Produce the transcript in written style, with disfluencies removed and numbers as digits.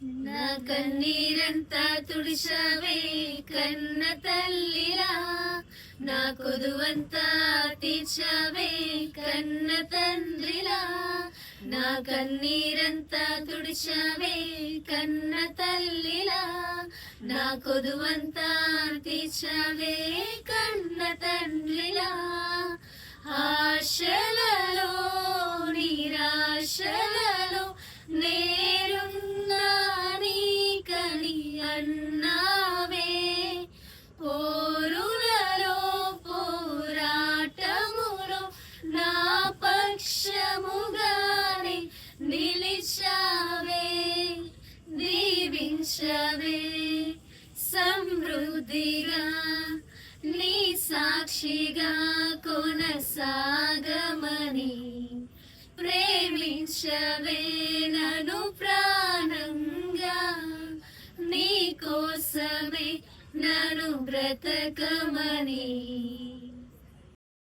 నా కన్నీరంతా తుడిచావే కన్న తల్లిలా, నా కొదువంతా తీర్చావే కన్న తండ్రిలా. నా కన్నీరంతా తుడిచావే కన్న తల్లిలా, నా కొదువంతా తీర్చావే కన్న తండ్రిలా. ఆశలలో నిరాశలలో నేరున్నా నీకని అన్నావే, పోరులలో పోరాటములో నా పక్షముగానే నిలిచావే. దీవించవే సమృద్ధిగా నీ సాక్షిగా కొనసాగమని, ప్రేమించవే నన్ను ప్రాణంగా, నీ కోసమే నన్ను బ్రతకమని.